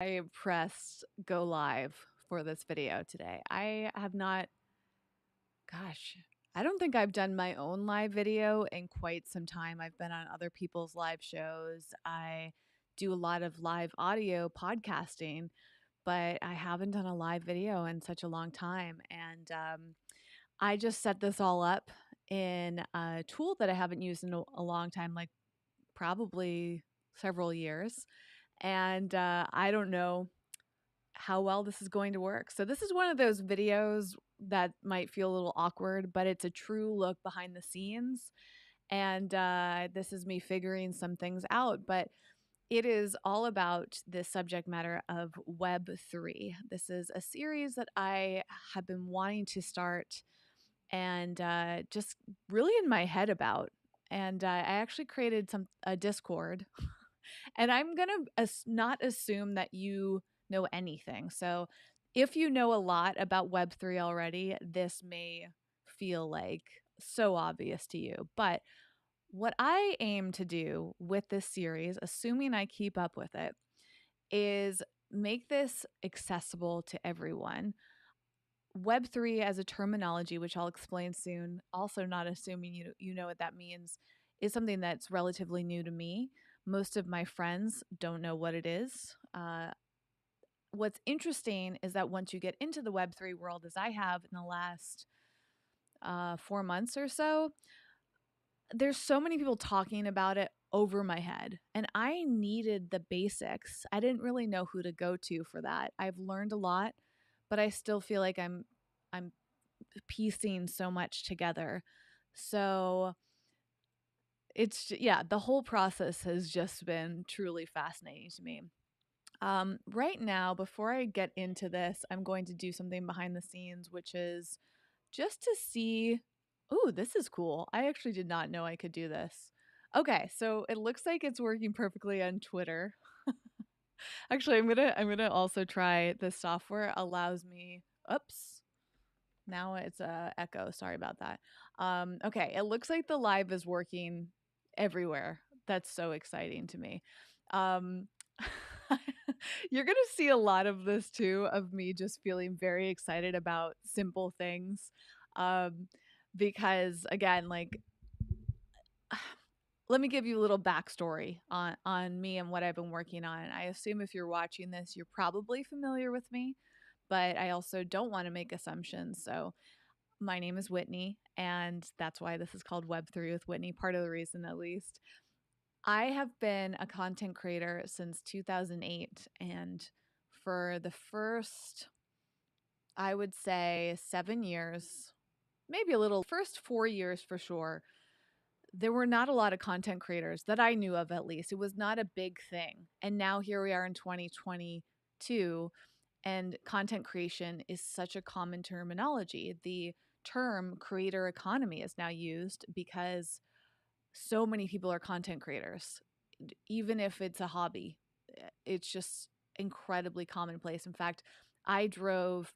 I pressed go live for this video today. I have not, gosh, I don't think I've done my own live video in quite some time. I've been on other people's live shows. I do a lot of live audio podcasting, but I haven't done a live video in such a long time. And I just set this all up in a tool that I haven't used in a long time, like probably several years. And I don't know how well this is going to work. So this is one of those videos that might feel a little awkward, but it's a true look behind the scenes. And this is me figuring some things out. But it is all about the subject matter of Web3. This is a series that I have been wanting to start and just really in my head about. And I actually created a Discord, and I'm gonna not assume that you know anything. So if you know a lot about Web3 already, this may feel like so obvious to you. But what I aim to do with this series, assuming I keep up with it, is make this accessible to everyone. Web3 as a terminology, which I'll explain soon, also not assuming you know what that means, is something that's relatively new to me. Most of my friends don't know what it is. What's interesting is that once you get into the Web3 world, as I have in the last 4 months or so, there's so many people talking about it over my head. And I needed the basics. I didn't really know who to go to for that. I've learned a lot, but I still feel like I'm piecing so much together. So yeah, the whole process has just been truly fascinating to me. Right now, before I get into this, I'm going to do something behind the scenes, which is just to see. Ooh, this is cool. I actually did not know I could do this. Okay, so it looks like it's working perfectly on Twitter. Actually, I'm gonna also try this software allows me. Oops. Now it's a echo. Sorry about that. Okay, it looks like the live is working everywhere. That's so exciting to me. Um, you're gonna see a lot of this too, of me just feeling very excited about simple things, um, because again, like, let me give you a little backstory on me and what I've been working on. I assume if you're watching this, you're probably familiar with me, but I also don't want to make assumptions. So my name is Whitney, and that's why this is called Web3 with Whitney, part of the reason at least. I have been a content creator since 2008, and for the first, I would say, 7 years, maybe a little, first 4 years for sure, there were not a lot of content creators that I knew of, at least. It was not a big thing. And now here we are in 2022, and content creation is such a common terminology. The term creator economy is now used because so many people are content creators, even if it's a hobby. It's just incredibly commonplace. In fact, I drove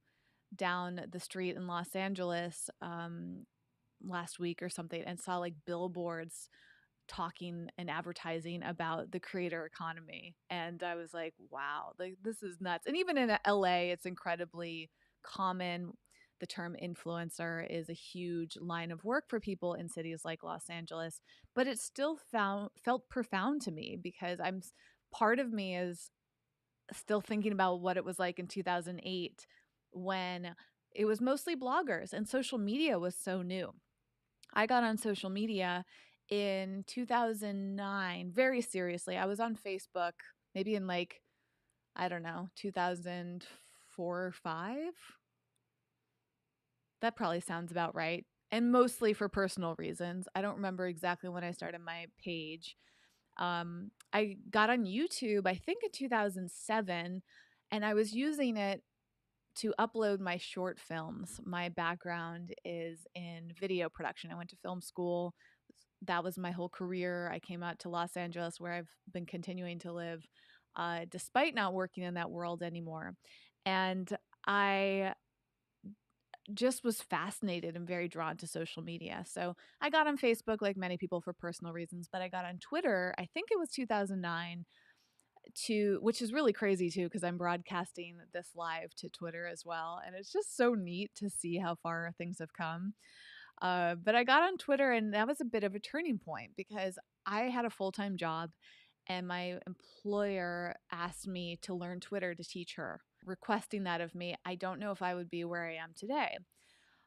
down the street in Los Angeles last week or something and saw like billboards talking and advertising about the creator economy. And I was like, wow, like this is nuts. And even in LA, it's incredibly common. The term influencer is a huge line of work for people in cities like Los Angeles, but it still felt profound to me because part of me is still thinking about what it was like in 2008 when it was mostly bloggers and social media was so new. I got on social media in 2009 very seriously. I was on Facebook maybe in like, I don't know, 2004 or 5. That probably sounds about right. And mostly for personal reasons. I don't remember exactly when I started my page. I got on YouTube, I think in 2007, and I was using it to upload my short films. My background is in video production. I went to film school. That was my whole career. I came out to Los Angeles, where I've been continuing to live, despite not working in that world anymore. And I just was fascinated and very drawn to social media. So I got on Facebook like many people for personal reasons, but I got on Twitter, I think it was 2009, which is really crazy too, because I'm broadcasting this live to Twitter as well. And it's just so neat to see how far things have come. But I got on Twitter, and that was a bit of a turning point because I had a full time job, and my employer asked me to learn Twitter to teach her, requesting that of me. I don't know if I would be where I am today.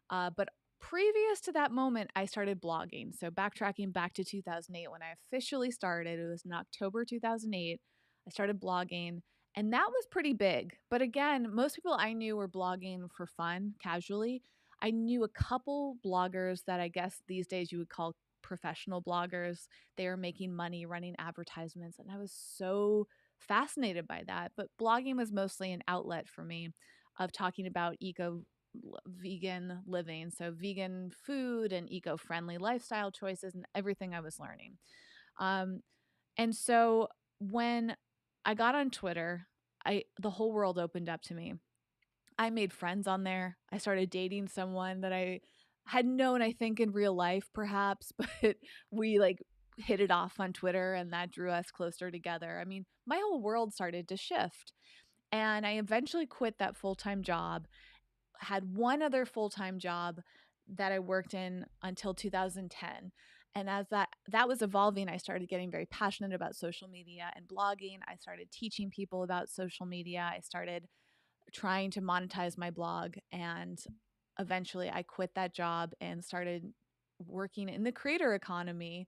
But previous to that moment, I started blogging. So backtracking back to 2008 when I officially started, it was in October 2008. I started blogging, and that was pretty big. But again, most people I knew were blogging for fun, casually. I knew a couple bloggers that I guess these days you would call professional bloggers. They are making money running advertisements, and I was so fascinated by that. But blogging was mostly an outlet for me of talking about vegan living, so vegan food and eco-friendly lifestyle choices and everything I was learning. Um, and so when I got on Twitter, the whole world opened up to me. I made friends on there. I started dating someone that I had known, I think, in real life, perhaps, but we like hit it off on Twitter, and that drew us closer together. I mean, my whole world started to shift. And I eventually quit that full time job, had one other full-time job that I worked in until 2010. And as that was evolving, I started getting very passionate about social media and blogging. I started teaching people about social media. I started trying to monetize my blog, and eventually I quit that job and started working in the creator economy.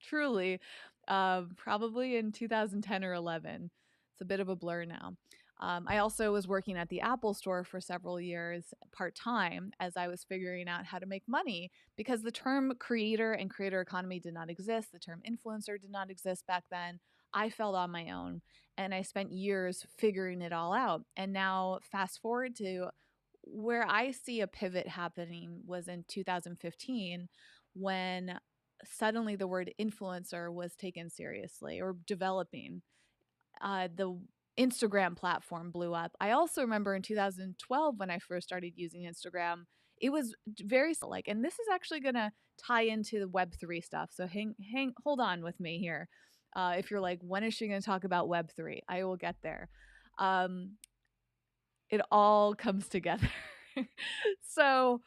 Truly, probably in 2010 or 11. It's a bit of a blur now. I also was working at the Apple store for several years part time as I was figuring out how to make money, because the term creator and creator economy did not exist. The term influencer did not exist back then. I felt on my own, and I spent years figuring it all out. And now, fast forward to where I see a pivot happening was in 2015, when suddenly the word influencer was taken seriously, or developing. The Instagram platform blew up. I also remember in 2012 when I first started using Instagram, it was very like, and this is actually going to tie into the Web3 stuff. So hold on with me here. If you're like, when is she going to talk about Web3? I will get there. Um, it all comes together. So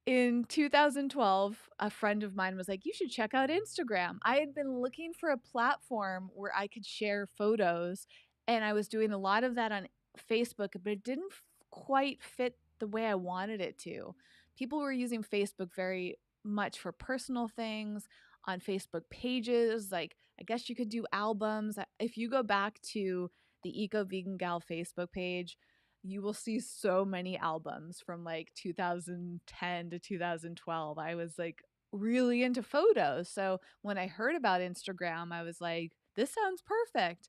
in 2012, a friend of mine was like, "You should check out Instagram." I had been looking for a platform where I could share photos, and I was doing a lot of that on Facebook, but it didn't quite fit the way I wanted it to. People were using Facebook very much for personal things on Facebook pages. Like, I guess you could do albums. If you go back to the Eco Vegan Gal Facebook page, you will see so many albums from like 2010 to 2012. I was like really into photos. So when I heard about Instagram, I was like, this sounds perfect.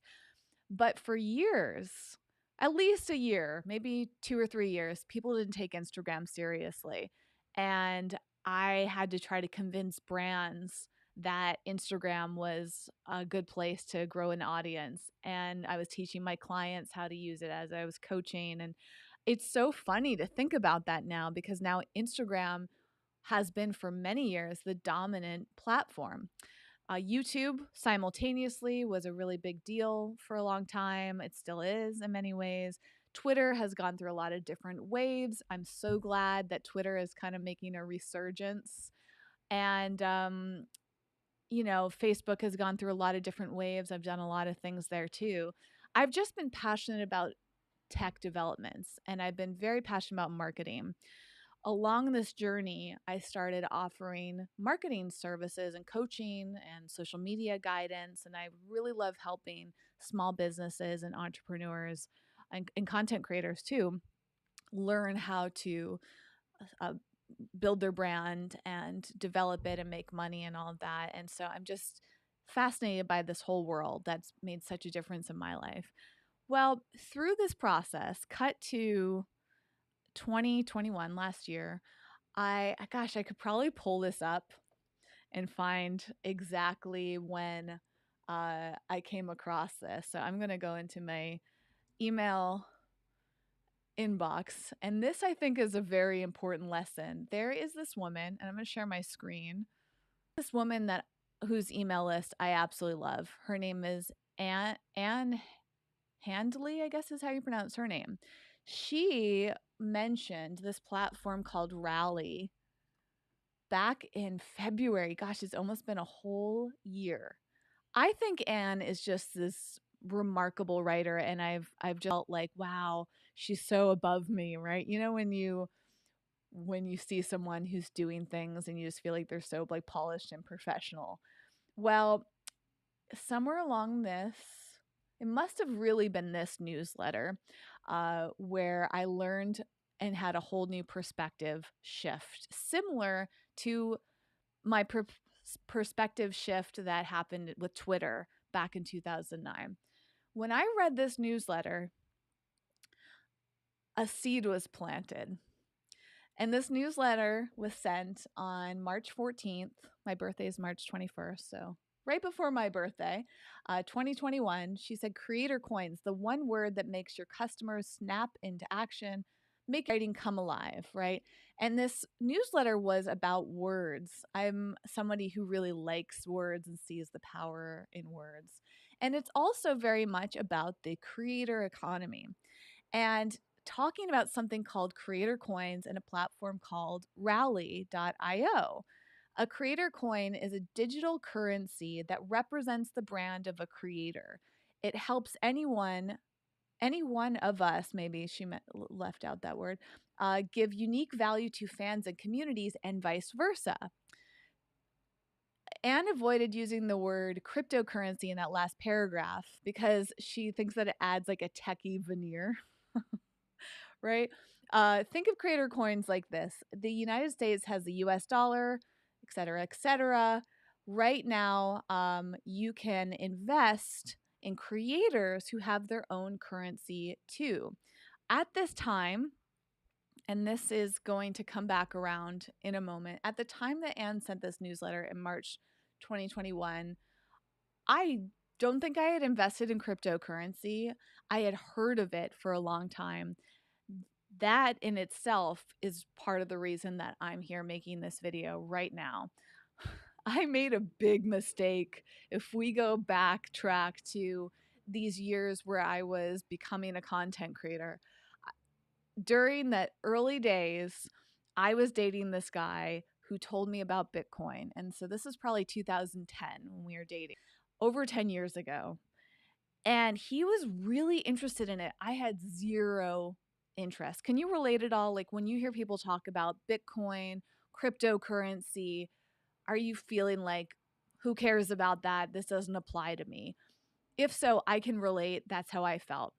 But for years, at least a year, maybe 2 or 3 years, people didn't take Instagram seriously. And I had to try to convince brands that Instagram was a good place to grow an audience. And I was teaching my clients how to use it as I was coaching. And it's so funny to think about that now, because now Instagram has been for many years the dominant platform. YouTube simultaneously was a really big deal for a long time. It still is in many ways. Twitter has gone through a lot of different waves. I'm so glad that Twitter is kind of making a resurgence. And, Facebook has gone through a lot of different waves. I've done a lot of things there too. I've just been passionate about tech developments, and I've been very passionate about marketing. Along this journey, I started offering marketing services and coaching and social media guidance. And I really love helping small businesses and entrepreneurs and content creators too learn how to uh, build their brand and develop it and make money and all of that. And so I'm just fascinated by this whole world that's made such a difference in my life. Well, through this process, cut to 2021, last year, I could probably pull this up and find exactly when I came across this. So I'm going to go into my email inbox. And this, I think, is a very important lesson. There is this woman, and I'm going to share my screen. This woman whose email list I absolutely love. Her name is Anne Handley, I guess is how you pronounce her name. She mentioned this platform called Rally back in February. Gosh, it's almost been a whole year. I think Anne is just this remarkable writer, and I've just felt like, wow, she's so above me, right? You know, when you see someone who's doing things and you just feel like they're so like polished and professional. Well, somewhere along this, it must have really been this newsletter where I learned and had a whole new perspective shift, similar to my perspective shift that happened with Twitter back in 2009. When I read this newsletter, a seed was planted. And this newsletter was sent on March 14th. My birthday is March 21st, so right before my birthday, 2021. She said, "Creator coins, the one word that makes your customers snap into action, make writing come alive," right? And this newsletter was about words. I'm somebody who really likes words and sees the power in words. And it's also very much about the creator economy and talking about something called creator coins and a platform called rally.io. A creator coin is a digital currency that represents the brand of a creator. It helps any one of us, maybe she left out that word, give unique value to fans and communities and vice versa. Anne avoided using the word cryptocurrency in that last paragraph because she thinks that it adds like a techie veneer. Right? Think of creator coins like this. The United States has the US dollar, et cetera, et cetera. Right now, you can invest in creators who have their own currency too. At this time, and this is going to come back around in a moment, at the time that Anne sent this newsletter in March 2021, I don't think I had invested in cryptocurrency. I had heard of it for a long time. That in itself is part of the reason that I'm here making this video right now. I made a big mistake. If we go backtrack to these years where I was becoming a content creator, during the early days, I was dating this guy who told me about Bitcoin. And so this is probably 2010 when we were dating, over 10 years ago. And he was really interested in it. I had zero interest. Can you relate at all? Like when you hear people talk about Bitcoin, cryptocurrency, are you feeling like, who cares about that? This doesn't apply to me. If so, I can relate. That's how I felt.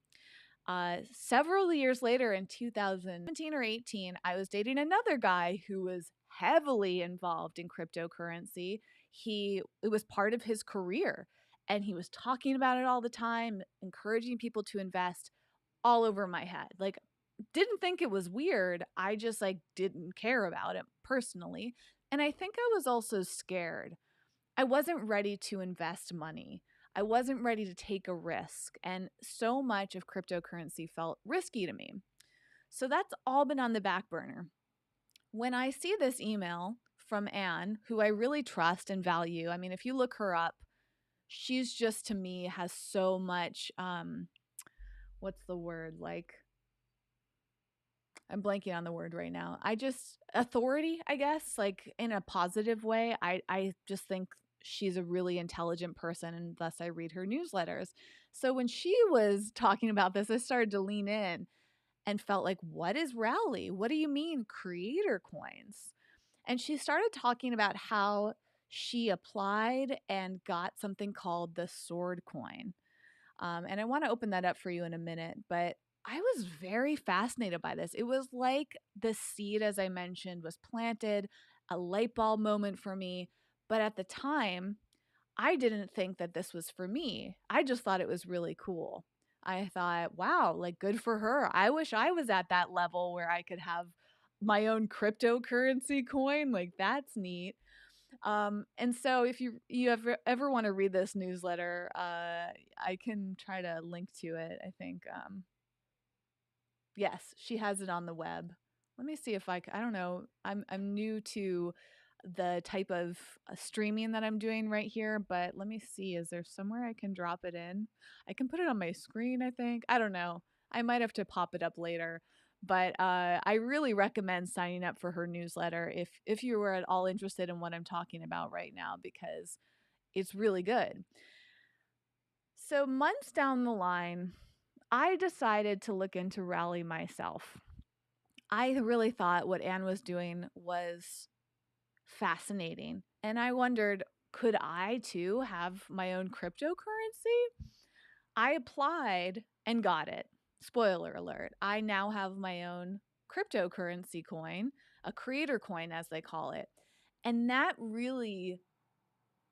Several years later in 2017 or 18, I was dating another guy who was heavily involved in cryptocurrency. It was part of his career and he was talking about it all the time, encouraging people to invest all over my head. Like didn't think it was weird. I just like didn't care about it personally. And I think I was also scared. I wasn't ready to invest money. I wasn't ready to take a risk. And so much of cryptocurrency felt risky to me. So that's all been on the back burner. When I see this email from Anne, who I really trust and value, I mean, if you look her up, she's just to me has so much, what's the word? Like, I'm blanking on the word right now. Authority, I guess, like in a positive way. I just think she's a really intelligent person and thus I read her newsletters. So when she was talking about this, I started to lean in and felt like, what is Rally? What do you mean creator coins? And she started talking about how she applied and got something called the sword coin. And I want to open that up for you in a minute, but I was very fascinated by this. It was like the seed, as I mentioned, was planted, a light bulb moment for me. But at the time, I didn't think that this was for me. I just thought it was really cool. I thought, wow, like good for her. I wish I was at that level where I could have my own cryptocurrency coin. Like that's neat. And so if you ever want to read this newsletter, I can try to link to it. I think, yes, she has it on the web. Let me see if I don't know. I'm new to the type of streaming that I'm doing right here, but let me see. Is there somewhere I can drop it in? I can put it on my screen, I think. I don't know. I might have to pop it up later. But I really recommend signing up for her newsletter if you were at all interested in what I'm talking about right now, because it's really good. So months down the line, I decided to look into Rally myself. I really thought what Anne was doing was fascinating. And I wondered, could I too have my own cryptocurrency? I applied and got it. Spoiler alert, I now have my own cryptocurrency coin, a creator coin as they call it. And that really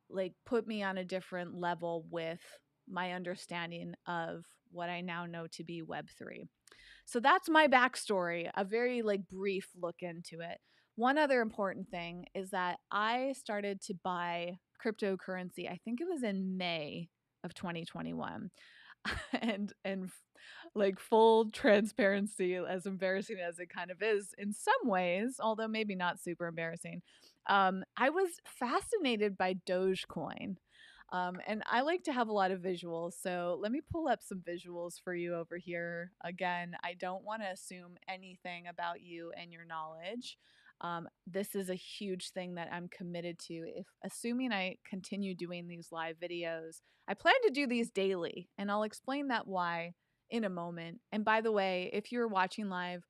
like put me on a different level with my understanding of what I now know to be Web3. So that's my backstory, a very like brief look into it. One other important thing is that I started to buy cryptocurrency, I think it was in May of 2021. And like full transparency, as embarrassing as it kind of is in some ways, although maybe not super embarrassing, I was fascinated by Dogecoin. And I like to have a lot of visuals. So let me pull up some visuals for you over here. Again, I don't want to assume anything about you and your knowledge. This is a huge thing that I'm committed to. If assuming I continue doing these live videos, I plan to do these daily, and I'll explain that why in a moment. And by the way, if you're watching live,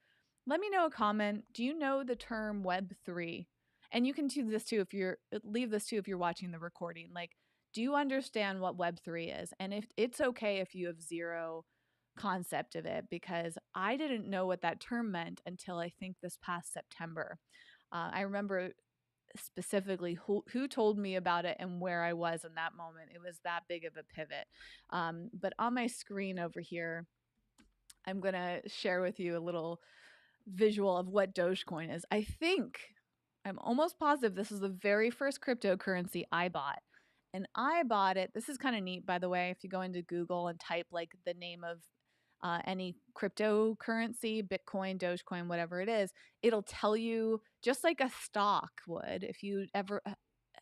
let me know a comment. Do you know the term Web3? And you can do this too if you're leave this too if you're watching the recording. Like, do you understand what Web3 is? And if it's okay if you have zero concept of it, because I didn't know what that term meant until I think this past September. I remember specifically who told me about it and where I was in that moment. It was that big of a pivot. But on my screen over here, I'm going to share with you a little visual of what Dogecoin is. I'm almost positive this is the very first cryptocurrency I bought. And I bought it. This is kind of neat, by the way. If you go into Google and type like the name of any cryptocurrency, Bitcoin, Dogecoin, whatever it is, it'll tell you just like a stock would. If you ever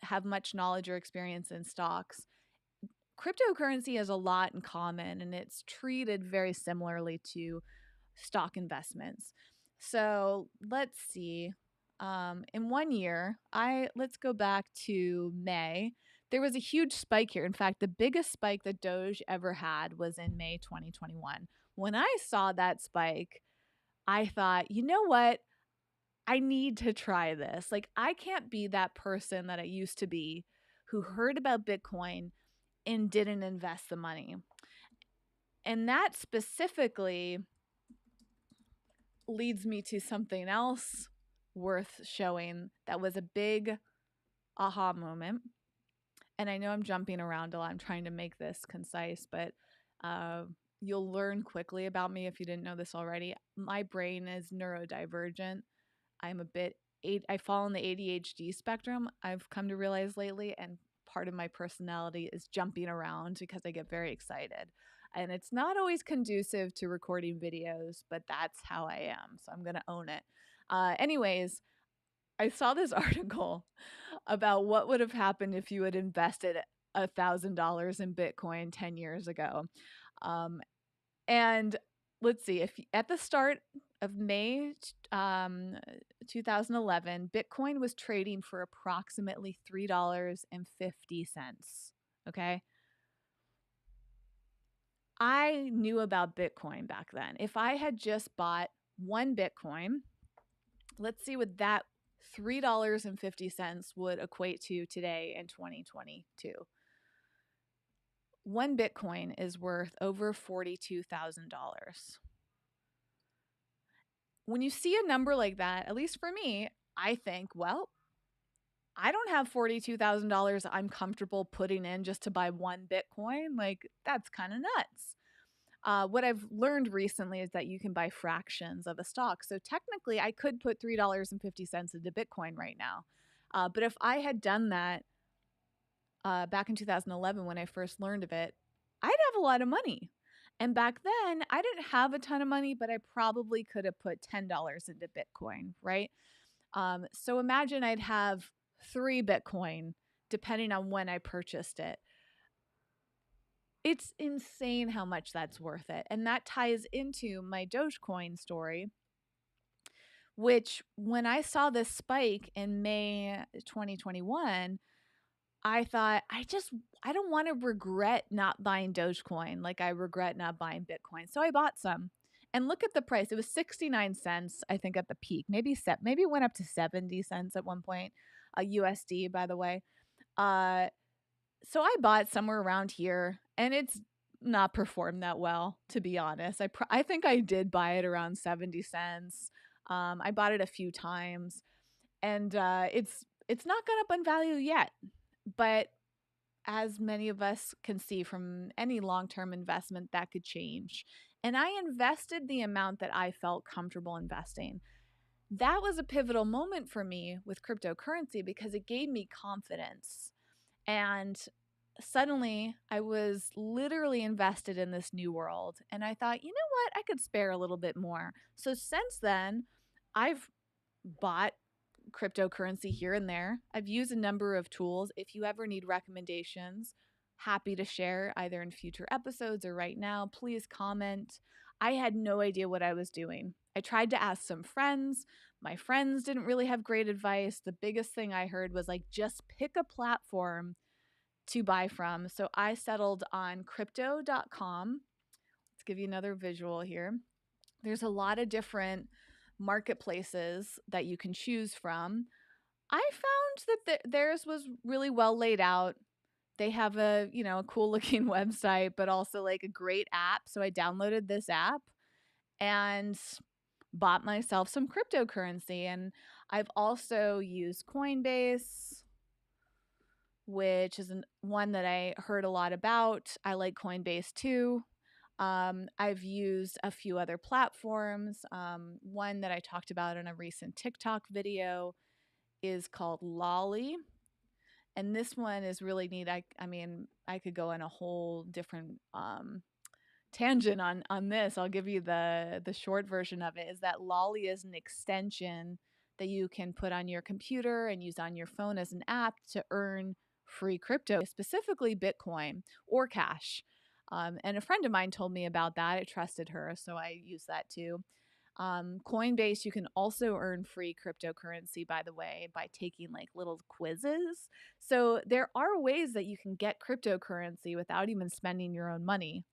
have much knowledge or experience in stocks, cryptocurrency has a lot in common and it's treated very similarly to stock investments. So let's see. In one year, let's go back to May. There was a huge spike here. In fact, the biggest spike that Doge ever had was in May 2021. When I saw that spike, I thought, you know what? I need to try this. Like, I can't be that person that I used to be who heard about Bitcoin and didn't invest the money. And that specifically leads me to something else worth showing that was a big aha moment. And I know I'm jumping around a lot. I'm trying to make this concise, but you'll learn quickly about me if you didn't know this already. My brain is neurodivergent. I'm a bit, I fall in the ADHD spectrum, I've come to realize lately. And part of my personality is jumping around because I get very excited. And it's not always conducive to recording videos, but that's how I am. So I'm going to own it. Anyways, I saw this article about what would have happened if you had invested $1,000 in Bitcoin 10 years ago. And let's see, if at the start of May 2011, Bitcoin was trading for approximately $3.50. Okay. I knew about Bitcoin back then. If I had just bought one Bitcoin, let's see what that $3.50 would equate to today in 2022. One Bitcoin is worth over $42,000. When you see a number like that, at least for me, I think, well, I don't have $42,000 I'm comfortable putting in just to buy one Bitcoin. Like, that's kind of nuts. What I've learned recently is that you can buy fractions of a stock. So technically, I could put $3.50 into Bitcoin right now. But if I had done that back in 2011 when I first learned of it, I'd have a lot of money. And back then, I didn't have a ton of money, but I probably could have put $10 into Bitcoin, right? So imagine I'd have 3 Bitcoin, depending on when I purchased it. It's insane how much that's worth it. And that ties into my Dogecoin story, which when I saw this spike in May 2021, I thought, I don't want to regret not buying Dogecoin like I regret not buying Bitcoin. So I bought some. And look at the price. It was 69 cents, I think, at the peak. Maybe it went up to 70 cents at one point. USD, by the way. So I bought somewhere around here, and it's not performed that well, to be honest. I think I did buy it around 70 cents. I bought it a few times, and it's not gone up in value yet. But as many of us can see from any long-term investment, that could change. And I invested the amount that I felt comfortable investing. That was a pivotal moment for me with cryptocurrency because it gave me confidence. And suddenly I was literally invested in this new world. And I thought, you know what? I could spare a little bit more. So since then, I've bought cryptocurrency here and there. I've used a number of tools. If you ever need recommendations, happy to share either in future episodes or right now. Please comment. I had no idea what I was doing. I tried to ask some friends. My friends didn't really have great advice. The biggest thing I heard was like, just pick a platform to buy from. So I settled on crypto.com. Let's give you another visual here. There's a lot of different marketplaces that you can choose from. I found that theirs was really well laid out. They have a cool looking website, but also like a great app. So I downloaded this app and bought myself some cryptocurrency. And I've also used Coinbase, which is one that I heard a lot about. I like Coinbase too. I've used a few other platforms. One that I talked about in a recent TikTok video is called Lolly. And this one is really neat. I mean, I could go in a whole different tangent on this. I'll give you the short version of it. Is that Lolly is an extension that you can put on your computer and use on your phone as an app to earn free crypto, specifically Bitcoin or cash. And a friend of mine told me about that. I trusted her, so I use that too. Coinbase, you can also earn free cryptocurrency, by the way, by taking like little quizzes. So there are ways that you can get cryptocurrency without even spending your own money.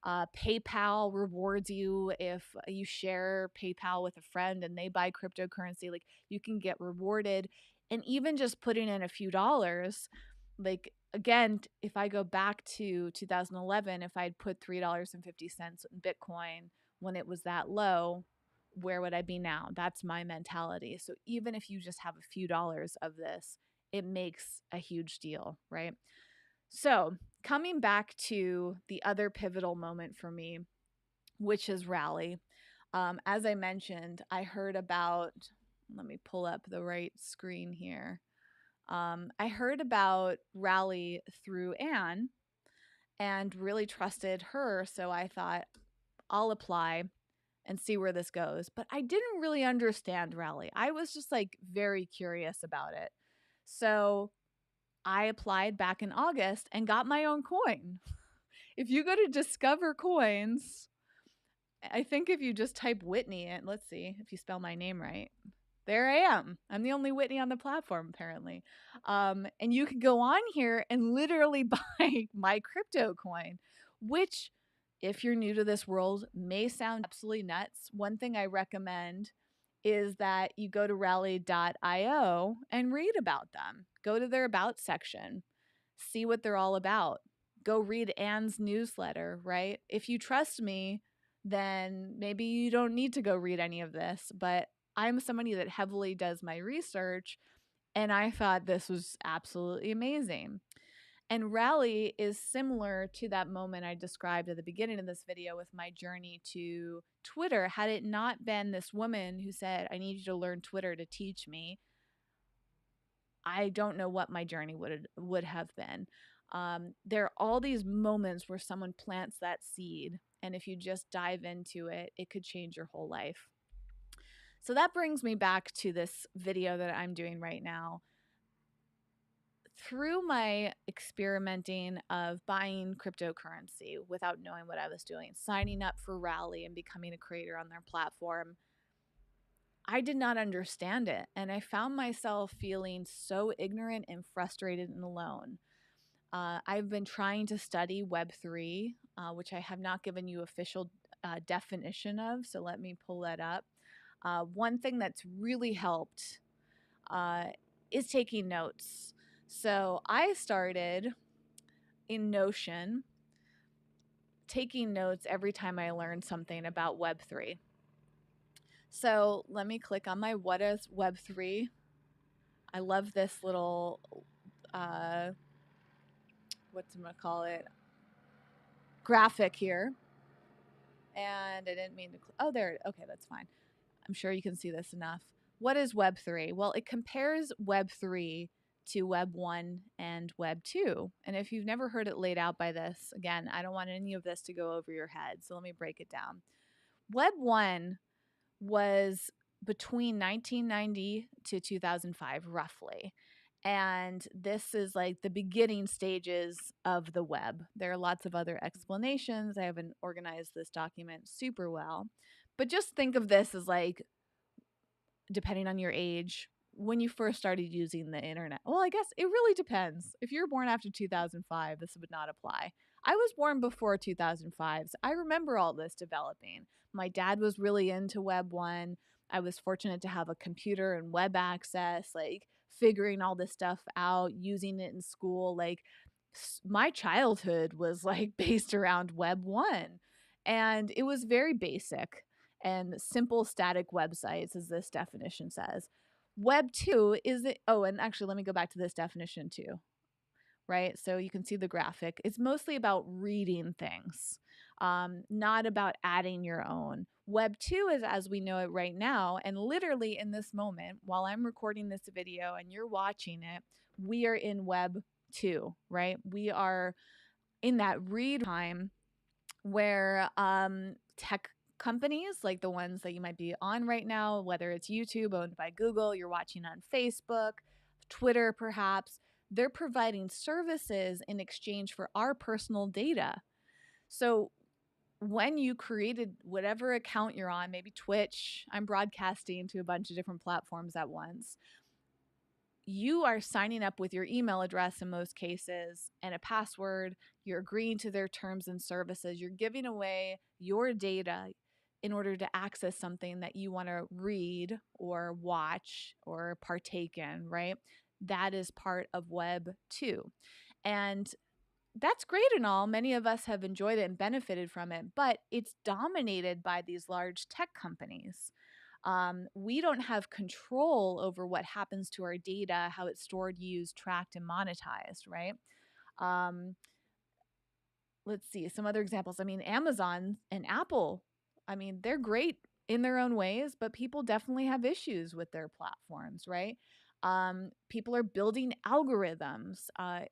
PayPal rewards you if you share PayPal with a friend and they buy cryptocurrency. Like you can get rewarded, and even just putting in a few dollars. Like again, if I go back to 2011, if I'd put $3.50 in Bitcoin when it was that low, where would I be now? That's my mentality. So even if you just have a few dollars of this, it makes a huge deal, right? So coming back to the other pivotal moment for me, which is Rally. As I mentioned, I heard about, let me pull up the right screen here. I heard about Rally through Anne and really trusted her. So I thought, I'll apply and see where this goes. But I didn't really understand Rally. I was just like very curious about it. So I applied back in August and got my own coin. If you go to Discover Coins, I think if you just type Whitney, and let's see if you spell my name right. There I am. I'm the only Whitney on the platform, apparently. And you can go on here and literally buy my crypto coin, which, if you're new to this world, may sound absolutely nuts. One thing I recommend is that you go to rally.io and read about them. Go to their about section, see what they're all about. Go read Anne's newsletter, right? If you trust me, then maybe you don't need to go read any of this, but I'm somebody that heavily does my research, and I thought this was absolutely amazing. And Rally is similar to that moment I described at the beginning of this video with my journey to Twitter. Had it not been this woman who said, I need you to learn Twitter to teach me, I don't know what my journey would have been. There are all these moments where someone plants that seed, and if you just dive into it, it could change your whole life. So that brings me back to this video that I'm doing right now. through my experimenting of buying cryptocurrency without knowing what I was doing, signing up for Rally and becoming a creator on their platform, I did not understand it. And I found myself feeling so ignorant and frustrated and alone. I've been trying to study Web3, which I have not given you official definition of. So let me pull that up. One thing that's really helped uh, is taking notes. So I started in Notion taking notes every time I learned something about Web3. So let me click on my What is Web3. I love this little, whatchamacallit, graphic here. And I didn't mean to, oh, there, okay, that's fine. I'm sure you can see this enough. What is Web3? Well, it compares Web3 to Web 1 and Web 2. And if you've never heard it laid out by this, again, I don't want any of this to go over your head. So let me break it down. Web 1 was between 1990 to 2005, roughly. And this is like the beginning stages of the web. There are lots of other explanations. I haven't organized this document super well. But just think of this as like, depending on your age, when you first started using the internet. Well, I guess it really depends. If you're born after 2005, this would not apply. I was born before 2005, so I remember all this developing. My dad was really into Web 1. I was fortunate to have a computer and web access, like figuring all this stuff out, using it in school. Like my childhood was like based around Web 1, and it was very basic and simple static websites, as this definition says. Web 2 is it, oh, and actually, let me go back to this definition too, right? So you can see the graphic. It's mostly about reading things, not about adding your own. Web 2 is as we know it right now. And literally in this moment, while I'm recording this video and you're watching it, we are in Web 2, right? We are in that read time where tech companies like the ones that you might be on right now, whether it's YouTube owned by Google, you're watching on Facebook, Twitter perhaps, they're providing services in exchange for our personal data. So when you created whatever account you're on, maybe Twitch, I'm broadcasting to a bunch of different platforms at once, you are signing up with your email address in most cases and a password. You're agreeing to their terms and services. You're giving away your data in order to access something that you want to read or watch or partake in, right? That is part of Web 2. And that's great and all. Many of us have enjoyed it and benefited from it, but it's dominated by these large tech companies. We don't have control over what happens to our data, how it's stored, used, tracked, and monetized, right? Um, let's see some other examples. I mean, Amazon and Apple, I mean, they're great in their own ways, but people definitely have issues with their platforms, right? People are building algorithms.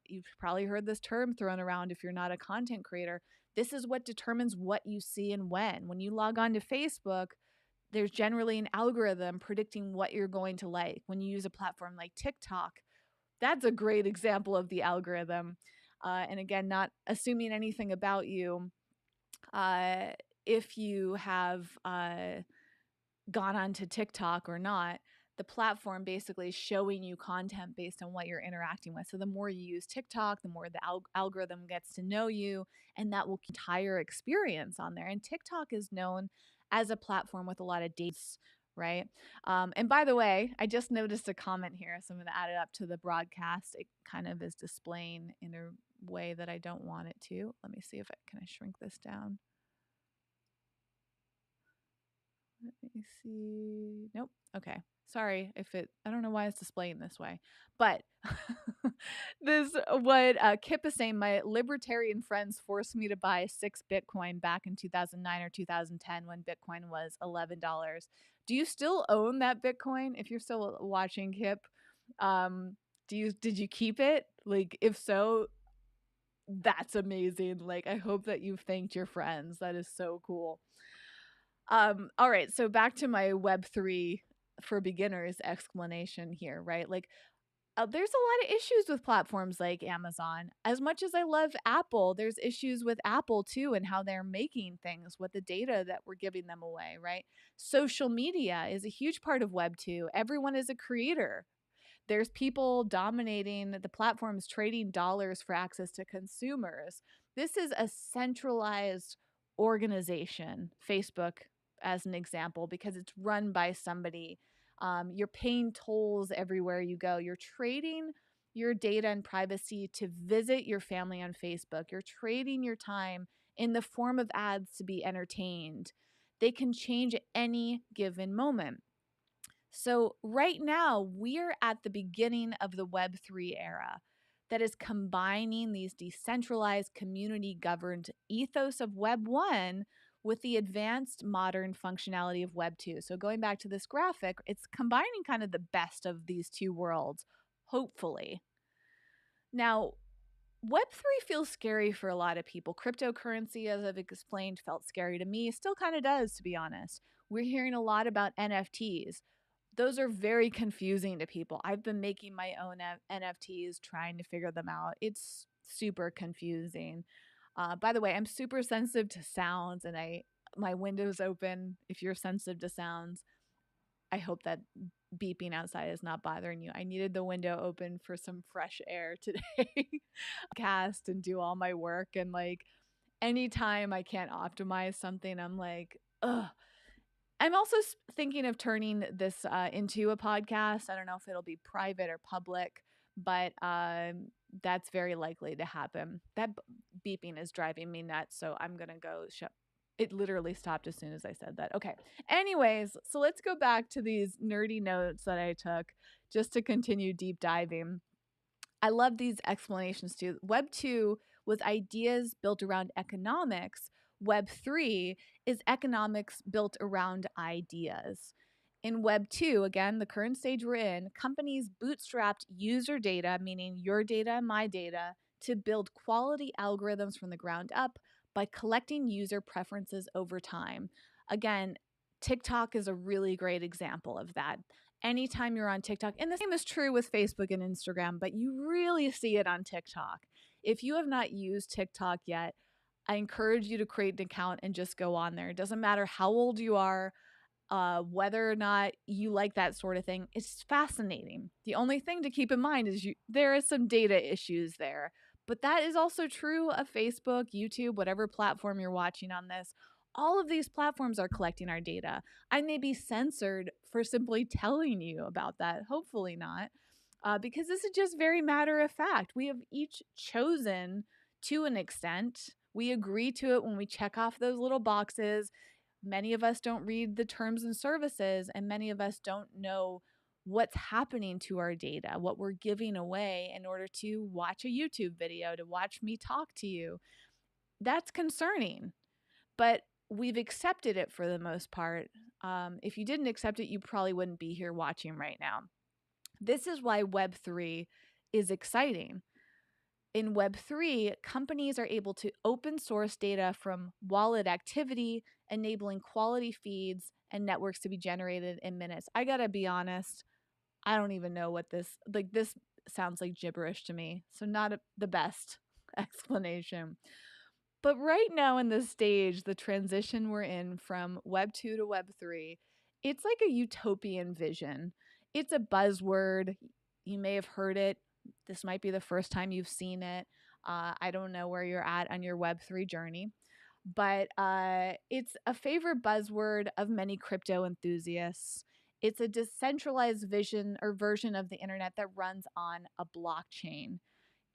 You've probably heard this term thrown around if you're not a content creator. This is what determines what you see and when. When you log on to Facebook, there's generally an algorithm predicting what you're going to like. When you use a platform like TikTok, that's a great example of the algorithm. And again, not assuming anything about you. Uh, if you have gone onto TikTok or not, the platform basically is showing you content based on what you're interacting with. So the more you use TikTok, the more the algorithm gets to know you, and that will entire experience on there. And TikTok is known as a platform with a lot of dates, right? And by the way, I just noticed a comment here, so I'm going to add it up to the broadcast. It kind of is displaying in a way that I don't want it to. Let me see if can I shrink this down. Let me see. Nope. Okay. Sorry if I don't know why it's displaying this way, but this, what Kip is saying, my libertarian friends forced me to buy 6 Bitcoin back in 2009 or 2010 when Bitcoin was $11. Do you still own that Bitcoin? If you're still watching, Kip, did you keep it? Like, if so, that's amazing. Like, I hope that you've thanked your friends. That is so cool. All right, so back to my Web3 for beginners explanation here, right? Like, there's a lot of issues with platforms like Amazon. As much as I love Apple, there's issues with Apple too and how they're making things with the data that we're giving them away, right? Social media is a huge part of Web 2. Everyone is a creator. There's people dominating the platforms, trading dollars for access to consumers. This is a centralized organization, Facebook as an example, because it's run by somebody. You're paying tolls everywhere you go. You're trading your data and privacy to visit your family on Facebook. You're trading your time in the form of ads to be entertained. They can change at any given moment. So, right now, we're at the beginning of the Web3 era that is combining these decentralized, community governed ethos of Web 1 with the advanced modern functionality of Web 2. So, going back to this graphic, it's combining kind of the best of these two worlds, hopefully. Now, Web3 feels scary for a lot of people. Cryptocurrency, as I've explained, felt scary to me. Still kind of does, to be honest. We're hearing a lot about NFTs. Those are very confusing to people. I've been making my own NFTs, trying to figure them out. It's super confusing. By the way, I'm super sensitive to sounds, and my window's open. If you're sensitive to sounds, I hope that beeping outside is not bothering you. I needed the window open for some fresh air today. Cast and do all my work, and like anytime I can't optimize something, I'm like, ugh. I'm also thinking of turning this into a podcast. I don't know if it'll be private or public, but that's very likely to happen. That beeping is driving me nuts, so I'm going to go shut. It literally stopped as soon as I said that. Okay. Anyways, so let's go back to these nerdy notes that I took just to continue deep diving. I love these explanations too. Web 2 was ideas built around economics. Web 3 is economics built around ideas. In Web 2, again, the current stage we're in, companies bootstrapped user data, meaning your data and my data, to build quality algorithms from the ground up by collecting user preferences over time. Again, TikTok is a really great example of that. Anytime you're on TikTok, and the same is true with Facebook and Instagram, but you really see it on TikTok. If you have not used TikTok yet, I encourage you to create an account and just go on there. It doesn't matter how old you are, whether or not you like that sort of thing. It's fascinating. The only thing to keep in mind is there is some data issues there, but that is also true of Facebook, YouTube, whatever platform you're watching on this. All of these platforms are collecting our data. I may be censored for simply telling you about that. Hopefully not, because this is just very matter of fact. We have each chosen to an extent. We agree to it when we check off those little boxes. Many of us don't read the terms and services, and many of us don't know what's happening to our data, what we're giving away in order to watch a YouTube video, to watch me talk to you. That's concerning, but we've accepted it for the most part. If you didn't accept it, you probably wouldn't be here watching right now. This is why Web3 is exciting. In Web3, companies are able to open source data from wallet activity, enabling quality feeds and networks to be generated in minutes. I gotta be honest, I don't even know what this sounds like gibberish to me. So not the best explanation. But right now in this stage, the transition we're in from Web 2 to Web 3, it's like a utopian vision. It's a buzzword. You may have heard it. This might be the first time you've seen it. I don't know where you're at on your Web 3 journey, but it's a favorite buzzword of many crypto enthusiasts. It's a decentralized vision or version of the internet that runs on a blockchain.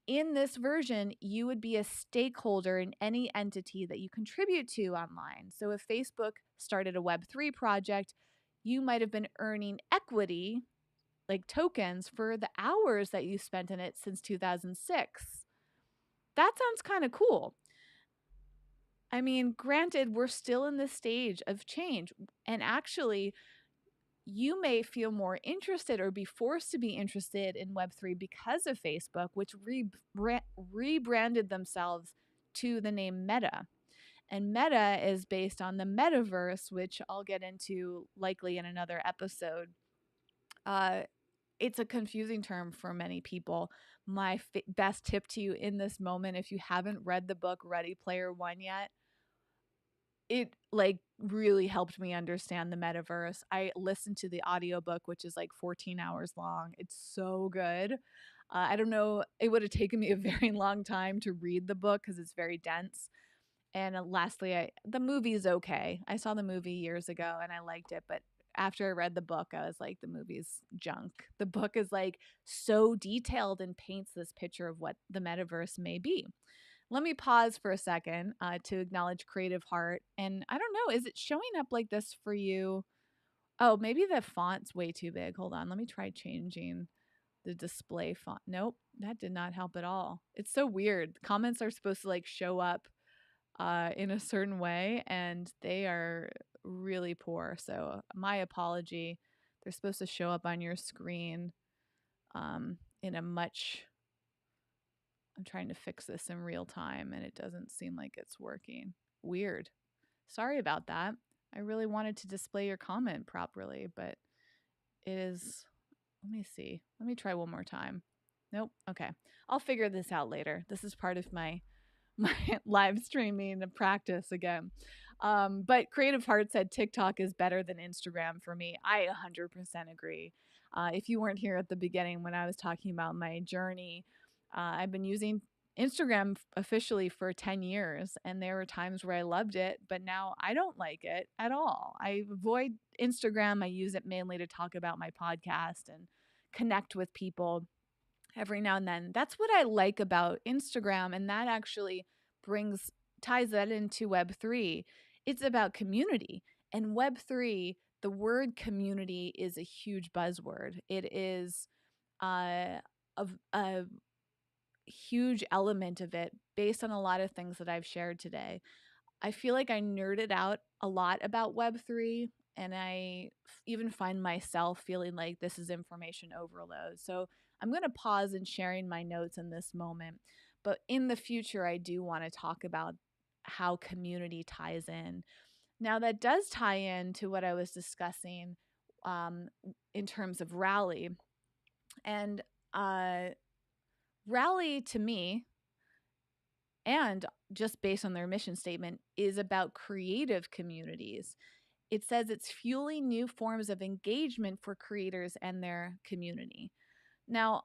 In this version, you would be a stakeholder in any entity that you contribute to online. So if Facebook started a Web3 project, you might have been earning equity, like tokens, for the hours that you spent in it since 2006. That sounds kind of cool. I mean, granted, we're still in this stage of change. And actually, you may feel more interested or be forced to be interested in Web3 because of Facebook, which rebranded themselves to the name Meta. And Meta is based on the metaverse, which I'll get into likely in another episode. it's a confusing term for many people. My best tip to you in this moment, if you haven't read the book Ready Player One yet, it like really helped me understand the metaverse. I listened to the audiobook, which is like 14 hours long. It's so good. I don't know, it would have taken me a very long time to read the book because it's very dense. And lastly, the movie is okay. I saw the movie years ago and I liked it, but after I read the book, I was like, the movie's junk. The book is like so detailed and paints this picture of what the metaverse may be. Let me pause for a second to acknowledge Creative Heart. And I don't know, is it showing up like this for you? Oh, maybe the font's way too big. Hold on. Let me try changing the display font. Nope, that did not help at all. It's so weird. Comments are supposed to like show up in a certain way, and they are really poor. So my apology. They're supposed to show up on your screen in a much. I'm trying to fix this in real time, and it doesn't seem like it's working. Weird. Sorry about that. I really wanted to display your comment properly, but it is. Let me see. Let me try one more time. Nope. Okay. I'll figure this out later. This is part of my live streaming practice again. But Creative Heart said TikTok is better than Instagram for me. I 100% agree. If you weren't here at the beginning when I was talking about my journey, I've been using Instagram officially for 10 years, and there were times where I loved it, but now I don't like it at all. I avoid Instagram. I use it mainly to talk about my podcast and connect with people every now and then. That's what I like about Instagram, and that actually ties that into Web3. It's about community. And Web3, the word community is a huge buzzword. It is a huge element of it based on a lot of things that I've shared today. I feel like I nerded out a lot about Web3, and I even find myself feeling like this is information overload. So I'm going to pause in sharing my notes in this moment. But in the future, I do want to talk about how community ties in. Now, that does tie in to what I was discussing in terms of Rally. And Rally, to me, and just based on their mission statement, is about creative communities. It says it's fueling new forms of engagement for creators and their community. Now,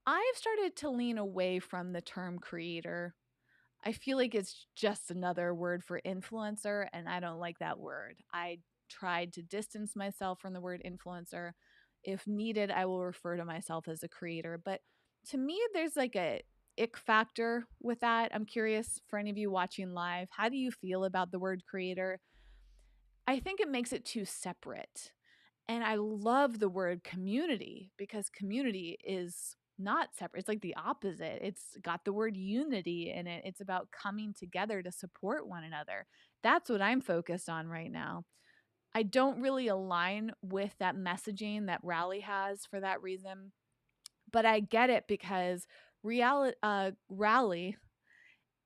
I've started to lean away from the term creator. I feel like it's just another word for influencer, and I don't like that word. I tried to distance myself from the word influencer. If needed, I will refer to myself as a creator. But to me, there's like a ick factor with that. I'm curious for any of you watching live, how do you feel about the word creator? I think it makes it too separate. And I love the word community because community is not separate. It's like the opposite. It's got the word unity in it. It's about coming together to support one another. That's what I'm focused on right now. I don't really align with that messaging that Rally has for that reason, but I get it because Rally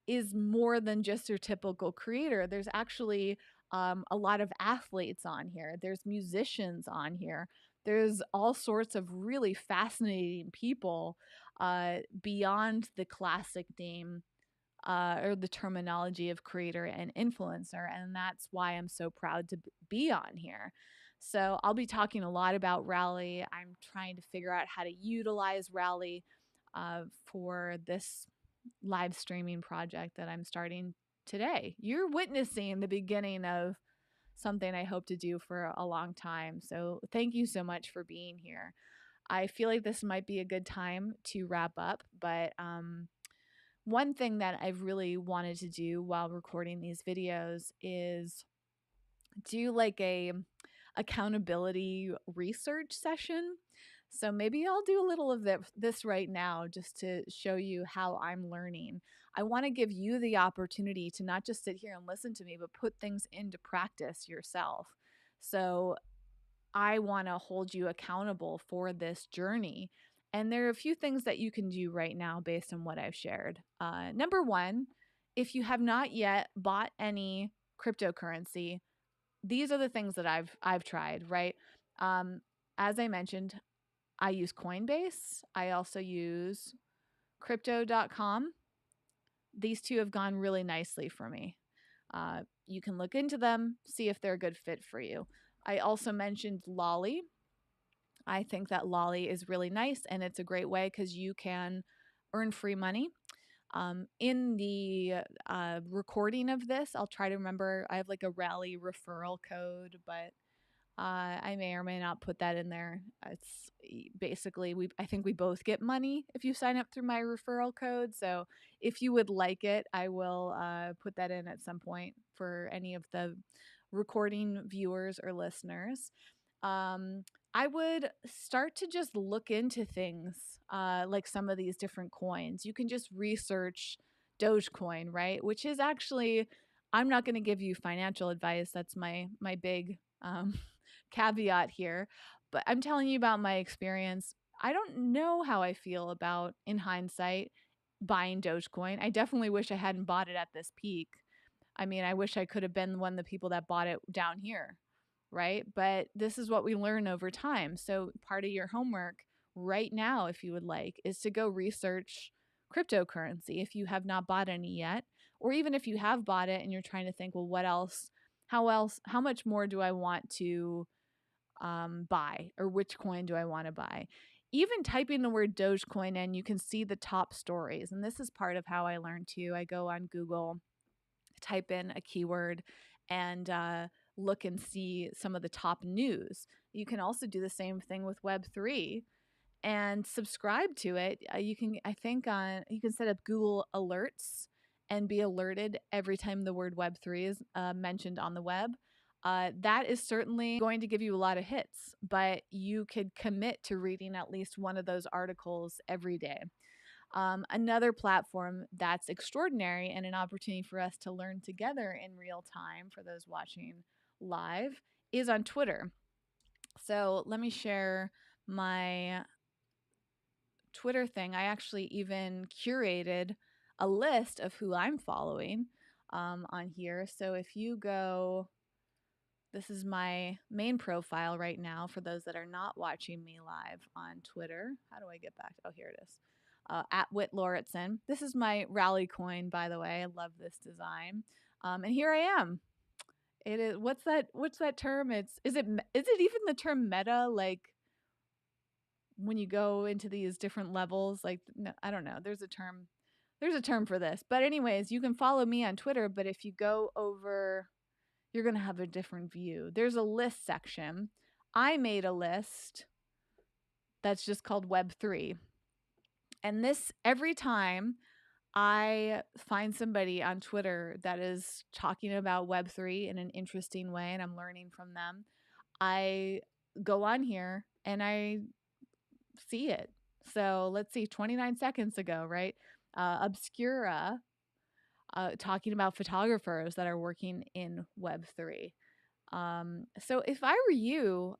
is more than just your typical creator. There's actually a lot of athletes on here. There's musicians on here. There's all sorts of really fascinating people beyond the classic name or the terminology of creator and influencer. And that's why I'm so proud to be on here. So I'll be talking a lot about Rally. I'm trying to figure out how to utilize Rally for this live streaming project that I'm starting today. You're witnessing the beginning of something I hope to do for a long time. So thank you so much for being here. I feel like this might be a good time to wrap up, but one thing that I've really wanted to do while recording these videos is do like a accountability research session. So maybe I'll do a little of this right now just to show you how I'm learning. I want to give you the opportunity to not just sit here and listen to me, but put things into practice yourself. So I want to hold you accountable for this journey. And there are a few things that you can do right now based on what I've shared. Number one, if you have not yet bought any cryptocurrency, these are the things that I've tried, right? As I mentioned, I use Coinbase. I also use crypto.com. These two have gone really nicely for me. You can look into them, see if they're a good fit for you. I also mentioned Lolly. I think that Lolly is really nice, and it's a great way because you can earn free money. In the recording of this, I'll try to remember. I have like a Rally referral code, but I may or may not put that in there. It's basically I think we both get money if you sign up through my referral code. So if you would like it, I will put that in at some point for any of the recording viewers or listeners. Um, I would start to just look into things like some of these different coins. You can just research Dogecoin, right? Which is actually, I'm not going to give you financial advice. That's my big caveat here, but I'm telling you about my experience. I don't know how I feel about, in hindsight, buying Dogecoin. I definitely wish I hadn't bought it at this peak. I mean, I wish I could have been one of the people that bought it down here, right? But this is what we learn over time. So part of your homework right now, if you would like, is to go research cryptocurrency if you have not bought any yet, or even if you have bought it and you're trying to think, well, what else? How much more do I want to buy, or which coin do I want to buy? Even typing the word Dogecoin in, you can see the top stories. And this is part of how I learned too. I go on Google, type in a keyword, and look and see some of the top news. You can also do the same thing with Web3 and subscribe to it. You can, I think, you can set up Google alerts and be alerted every time the word Web3 is mentioned on the web. That is certainly going to give you a lot of hits, but you could commit to reading at least one of those articles every day. Another platform that's extraordinary and an opportunity for us to learn together in real time for those watching live is on Twitter. So let me share my Twitter thing. I actually even curated a list of who I'm following on here. So if you go, this is my main profile right now for those that are not watching me live on Twitter. How do I get back? Oh, here it is. At Whit Lauritsen. This is my rally coin, by the way. I love this design. And here I am. It is, what's that term? Is it even the term meta? Like when you go into these different levels, like, no, I don't know. There's a term for this. But anyways, you can follow me on Twitter, but if you go over, you're going to have a different view. There's a list section. I made a list that's just called Web3. And this, every time I find somebody on Twitter that is talking about Web3 in an interesting way and I'm learning from them, I go on here and I see it. So let's see, 29 seconds ago, right? Obscura talking about photographers that are working in Web3. So if I were you,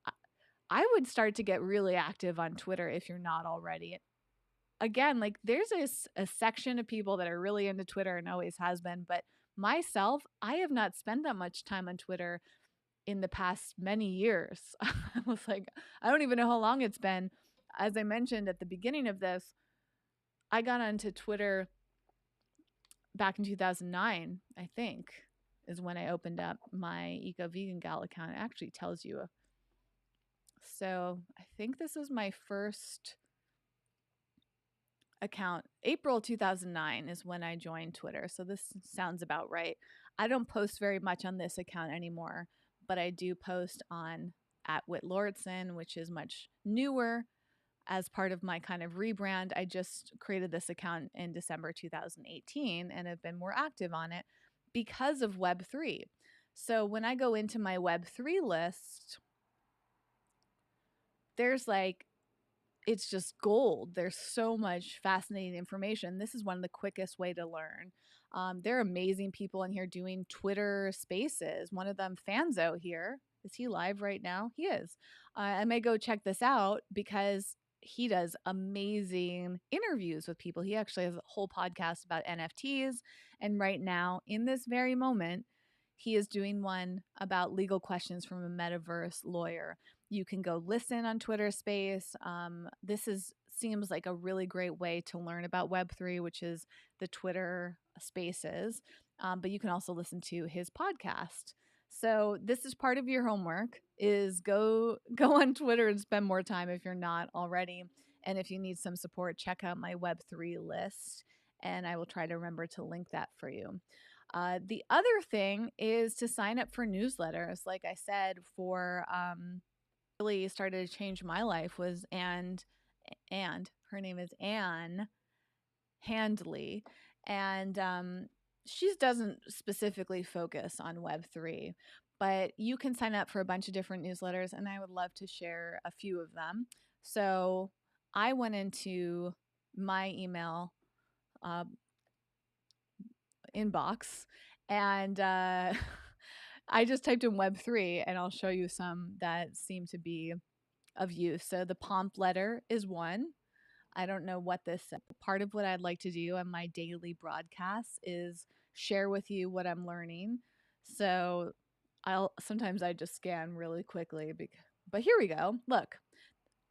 I would start to get really active on Twitter if you're not already. Again, like there's a section of people that are really into Twitter and always has been, but myself, I have not spent that much time on Twitter in the past many years. I was like, I don't even know how long it's been. As I mentioned at the beginning of this, I got onto Twitter back in 2009, I think, is when I opened up my Eco Vegan Gal account. It actually tells you. So I think this is my first account. April 2009 is when I joined Twitter. So this sounds about right. I don't post very much on this account anymore, but I do post on at Whit Lauritsen, which is much newer as part of my kind of rebrand. I just created this account in December 2018 and have been more active on it because of Web3. So when I go into my Web3 list, there's like, it's just gold. There's so much fascinating information. This is one of the quickest way to learn. There are amazing people in here doing Twitter spaces. One of them, Fanzo here. Is he live right now? He is. I may go check this out because he does amazing interviews with people. He actually has a whole podcast about NFTs. And right now, in this very moment, He is doing one about legal questions from a metaverse lawyer. You can go listen on Twitter Space. Seems like a really great way to learn about Web3, which is the Twitter Spaces. But you can also listen to his podcast. So this is part of your homework: is go on Twitter and spend more time if you're not already. And if you need some support, check out my Web3 list, and I will try to remember to link that for you. The other thing is to sign up for newsletters. Like I said, for really started to change my life was and her name is Anne Handley, and she doesn't specifically focus on Web3, but you can sign up for a bunch of different newsletters, and I would love to share a few of them. So I went into my email uh, inbox, and I just typed in Web3, and I'll show you some that seem to be of use. So the pomp letter is one. I don't know what this part of what I'd like to do on my daily broadcasts is share with you what I'm learning. So sometimes I just scan really quickly, but here we go. Look,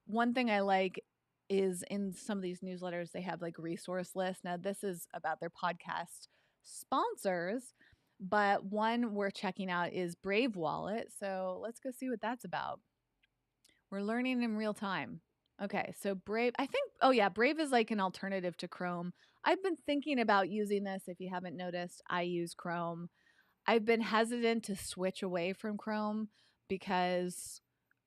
one thing I like is in some of these newsletters, they have like resource lists. Now, this is about their podcast sponsors, but one we're checking out is Brave Wallet. So let's go see what that's about. We're learning in real time. Okay, so Brave, I think, oh yeah, Brave is like an alternative to Chrome. I've been thinking about using this. If you haven't noticed, I use Chrome. I've been hesitant to switch away from Chrome because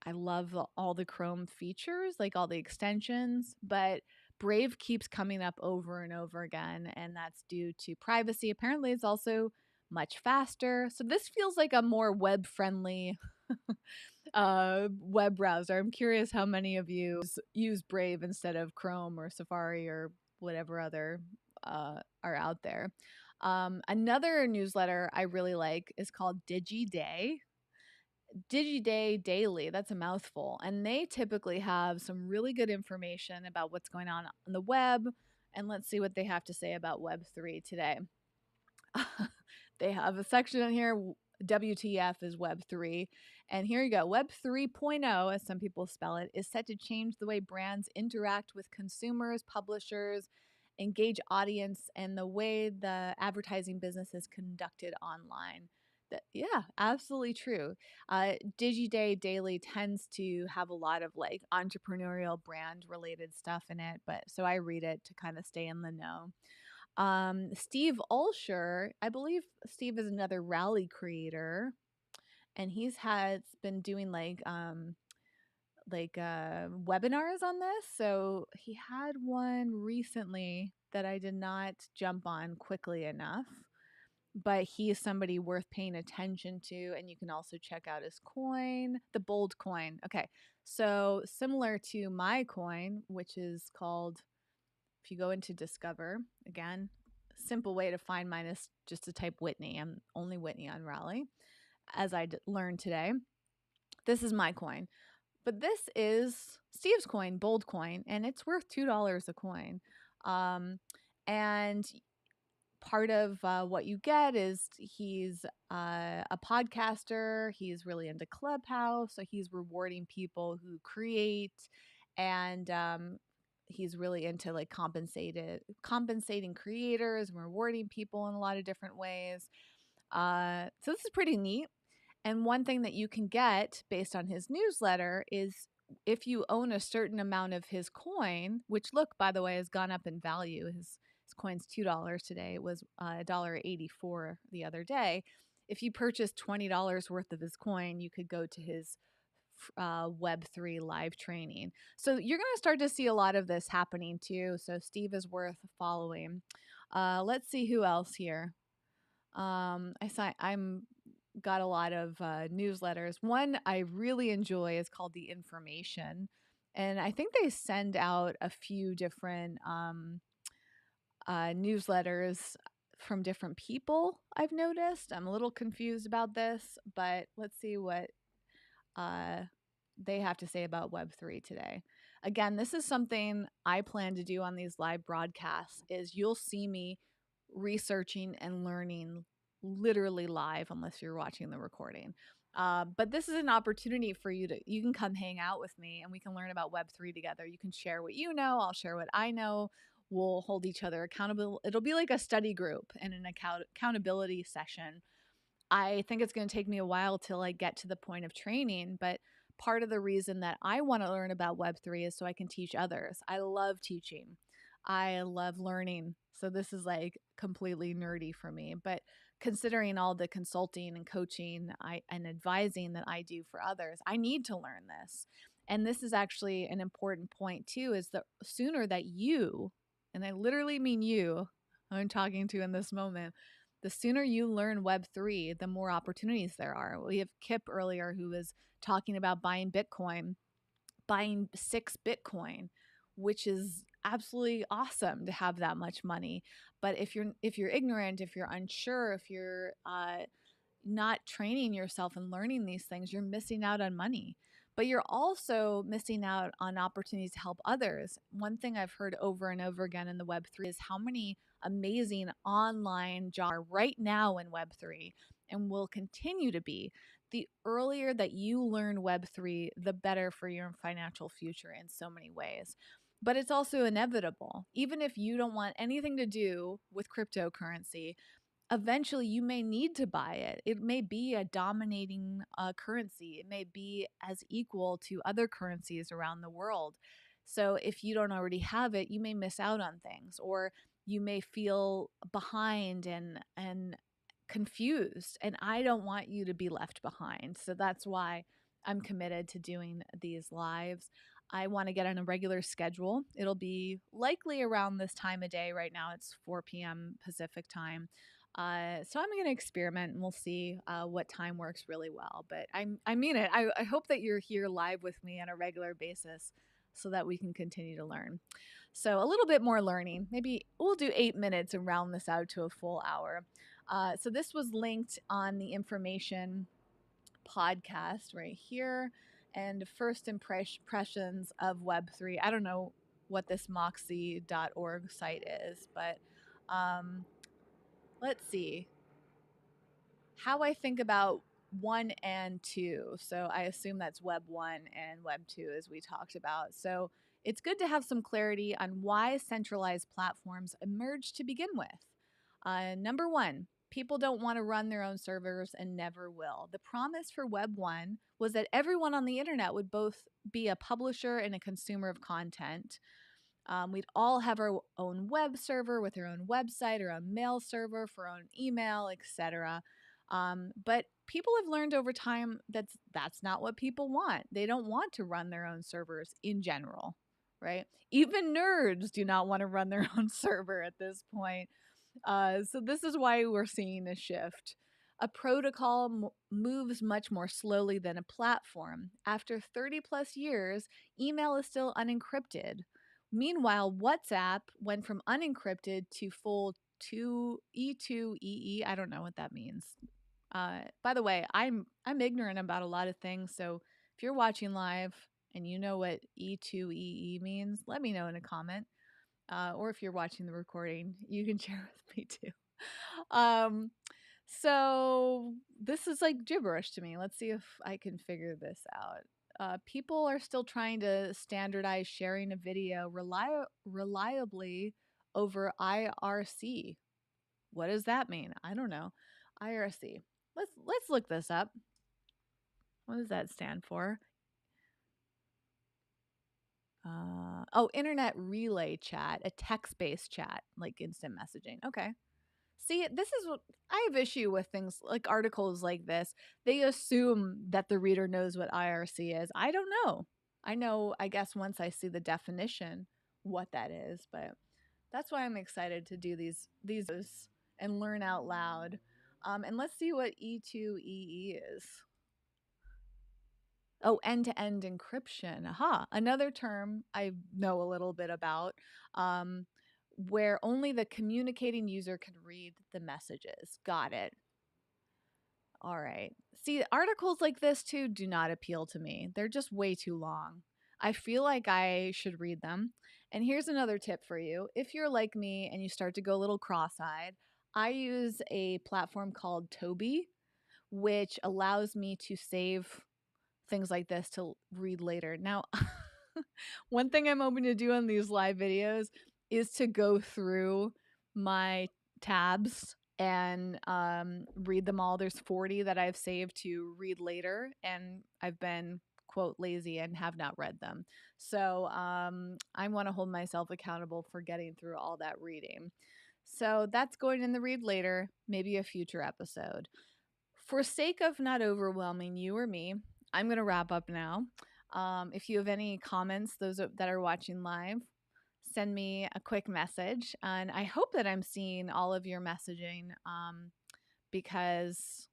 I love all the Chrome features, like all the extensions, but Brave keeps coming up over and over again, and that's due to privacy. Apparently, it's also much faster. So this feels like a more web friendly web browser. I'm curious how many of you use Brave instead of Chrome or Safari or whatever other are out there. Another newsletter I really like is called DigiDay. DigiDay Daily, that's a mouthful. And they typically have some really good information about what's going on the web. And let's see what they have to say about Web3 today. They have a section in here. WTF is Web3. And here you go. Web 3.0, as some people spell it, is set to change the way brands interact with consumers, publishers, engage audience, and the way the advertising business is conducted online. Yeah, absolutely true. DigiDay Daily tends to have a lot of like entrepreneurial brand related stuff in it, but so I read it to kind of stay in the know. Steve Ulsher, I believe Steve is another rally creator, and been doing webinars on this. So he had one recently that I did not jump on quickly enough, but he is somebody worth paying attention to. And you can also check out his coin, the Bold coin. Okay, so similar to my coin, which is called, if you go into Discover, again, simple way to find mine is just to type Whitney. I'm only Whitney on Rally, as I learned today. This is my coin, but this is Steve's coin, Bold coin, and it's worth $2 a coin. And part of what you get is he's a podcaster. He's really into Clubhouse, so he's rewarding people who create, and he's really into like compensating creators and rewarding people in a lot of different ways. So this is pretty neat. And one thing that you can get based on his newsletter is if you own a certain amount of his coin, which, look, by the way, has gone up in value. His coin's $2 today. It was $1.84 the other day. If you purchase $20 worth of his coin, you could go to his Web3 live training. So you're going to start to see a lot of this happening too. So Steve is worth following. Let's see who else here. I'm got a lot of newsletters. One I really enjoy is called The Information, and I think they send out a few different newsletters from different people. I've noticed. I'm a little confused about this, but let's see what they have to say about Web3 today. Again, this is something I plan to do on these live broadcasts. Is you'll see me researching and learning literally live unless you're watching the recording. But this is an opportunity for you can come hang out with me and we can learn about Web3 together. You can share what you know, I'll share what I know. We'll hold each other accountable. It'll be like a study group and an accountability session. I think it's going to take me a while till I get to the point of training, but part of the reason that I want to learn about Web3 is so I can teach others. I love teaching. I love learning. So this is like completely nerdy for me, but considering all the consulting and coaching and advising that I do for others, I need to learn this. And this is actually an important point too, is the sooner that you, and I literally mean you, I'm talking to in this moment, the sooner you learn Web3, the more opportunities there are. We have Kip earlier who was talking about buying Bitcoin, buying 6 Bitcoin, which is absolutely awesome to have that much money. But if you're ignorant, if you're unsure, if you're not training yourself and learning these things, you're missing out on money. But you're also missing out on opportunities to help others. One thing I've heard over and over again in the Web3 is how many amazing online jobs are right now in Web3 and will continue to be. The earlier that you learn Web3, the better for your financial future in so many ways. But it's also inevitable. Even if you don't want anything to do with cryptocurrency, eventually you may need to buy it. It may be a dominating currency. It may be as equal to other currencies around the world. So if you don't already have it, you may miss out on things, or you may feel behind and confused. And I don't want you to be left behind. So that's why I'm committed to doing these lives. I want to get on a regular schedule. It'll be likely around this time of day. Right now it's 4 p.m. Pacific time. So I'm going to experiment and we'll see what time works really well. But I mean it. I hope that you're here live with me on a regular basis so that we can continue to learn. So a little bit more learning. Maybe we'll do 8 minutes and round this out to a full hour. So this was linked on the information podcast right here. And first impressions of Web3. I don't know what this moxie.org site is, but let's see how I think about 1 and 2. So I assume that's Web 1 and Web 2 as we talked about. So it's good to have some clarity on why centralized platforms emerged to begin with. Number 1, people don't want to run their own servers and never will. The promise for Web 1 was that everyone on the internet would both be a publisher and a consumer of content. We'd all have our own web server with our own website, our own mail server for our own email, etc. But people have learned over time that's not what people want. They don't want to run their own servers in general, right? Even nerds do not want to run their own server at this point. So this is why we're seeing a shift. A protocol moves much more slowly than a platform. After 30 plus years, email is still unencrypted. Meanwhile, WhatsApp went from unencrypted to full E2EE. I don't know what that means. By the way, I'm ignorant about a lot of things. So if you're watching live and you know what E2EE means, let me know in a comment. Or if you're watching the recording, you can share with me too. So this is like gibberish to me. Let's see if I can figure this out. People are still trying to standardize sharing a video reliably over IRC. What does that mean? I don't know. IRC. Let's look this up. What does that stand for? Internet relay chat, a text-based chat, like instant messaging. Okay. See, this is what I have issue with things like articles like this. They assume that the reader knows what IRC is. I don't know. I know, I guess once I see the definition, what that is, but that's why I'm excited to do these and learn out loud. And let's see what E2EE is. Oh, end-to-end encryption. Aha, another term I know a little bit about, where only the communicating user can read the messages. Got it. All right. See, articles like this too do not appeal to me. They're just way too long. I feel like I should read them. And here's another tip for you. If you're like me and you start to go a little cross-eyed, I use a platform called Toby, which allows me to save things like this to read later. Now, one thing I'm hoping to do on these live videos is to go through my tabs and read them all. There's 40 that I've saved to read later, and I've been, quote, lazy and have not read them. So I want to hold myself accountable for getting through all that reading. So that's going in the read later, maybe a future episode. For sake of not overwhelming you or me, I'm going to wrap up now. If you have any comments, those that are watching live, send me a quick message. And I hope that I'm seeing all of your messaging because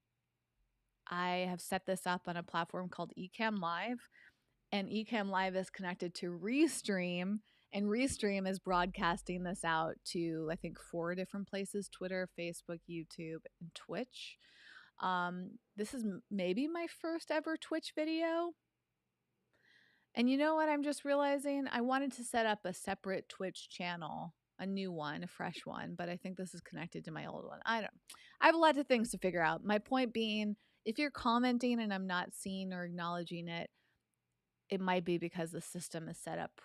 I have set this up on a platform called Ecamm Live. And Ecamm Live is connected to Restream. And Restream is broadcasting this out to, I think, 4 different places: Twitter, Facebook, YouTube, and Twitch. This is maybe my first ever Twitch video. And you know what? I'm just realizing I wanted to set up a separate Twitch channel, a new one, a fresh one, but I think this is connected to my old one. I have a lot of things to figure out. My point being, if you're commenting and I'm not seeing or acknowledging it, it might be because the system is set up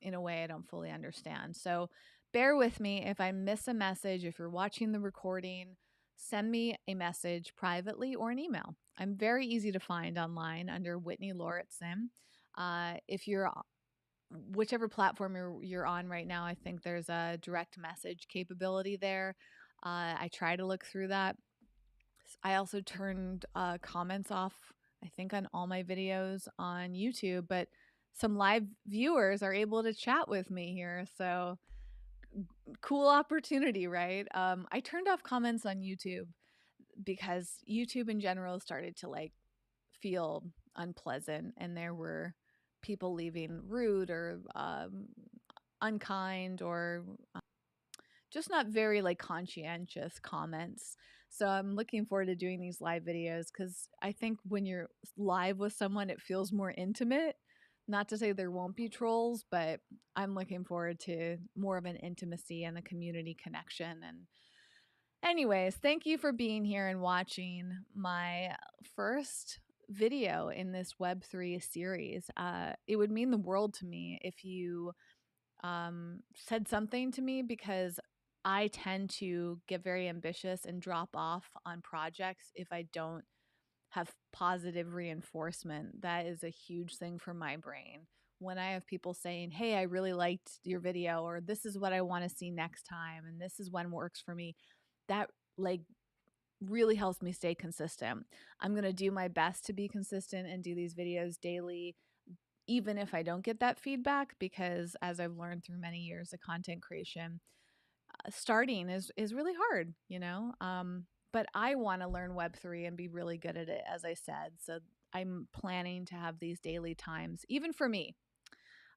in a way I don't fully understand. So bear with me if I miss a message. If you're watching the recording, send me a message privately or an email. I'm very easy to find online under Whitney Lauritsen. If you're whichever platform you're on right now, I think there's a direct message capability there. I try to look through that. I also turned comments off, I think, on all my videos on YouTube, but some live viewers are able to chat with me here. So cool opportunity, right? I turned off comments on YouTube because YouTube in general started to like feel unpleasant, and there were people leaving rude or unkind or just not very like conscientious comments. So I'm looking forward to doing these live videos because I think when you're live with someone, it feels more intimate. Not to say there won't be trolls, but I'm looking forward to more of an intimacy and a community connection. And anyways, thank you for being here and watching my first video in this Web3 series. It would mean the world to me if you said something to me, because I tend to get very ambitious and drop off on projects if I don't have positive reinforcement. That is a huge thing for my brain. When I have people saying, hey, I really liked your video, or this is what I want to see next time, and this is when works for me, that like really helps me stay consistent. I'm going to do my best to be consistent and do these videos daily, even if I don't get that feedback, because as I've learned through many years of content creation, starting is really hard, you know? But I want to learn Web3 and be really good at it, as I said. So I'm planning to have these daily times, even for me.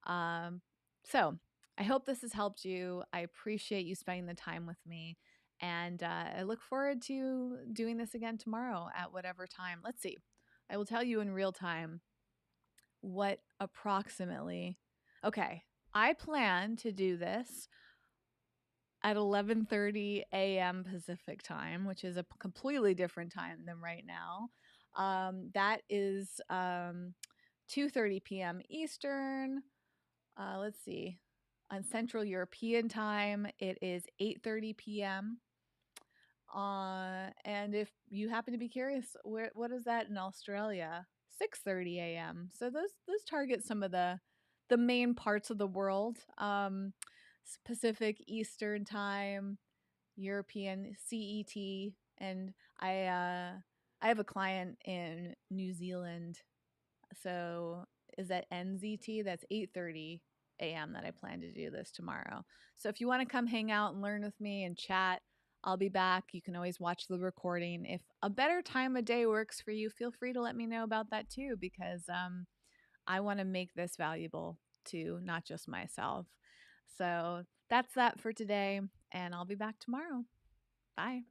So I hope this has helped you. I appreciate you spending the time with me. And I look forward to doing this again tomorrow at whatever time. Let's see. I will tell you in real time what approximately. Okay, I plan to do this at 11:30 a.m. Pacific time, which is a completely different time than right now. That is 2:30 p.m. Eastern. Let's see. On Central European time, it is 8:30 p.m. And if you happen to be curious, what is that in Australia? 6:30 a.m. So those target some of the main parts of the world. Pacific Eastern time, European CET, and I have a client in New Zealand, so is that NZT? That's 8:30 a.m. that I plan to do this tomorrow. So if you want to come hang out and learn with me and chat, I'll be back. You can always watch the recording. If a better time of day works for you, feel free to let me know about that too, because I want to make this valuable to not just myself. So that's that for today, and I'll be back tomorrow. Bye.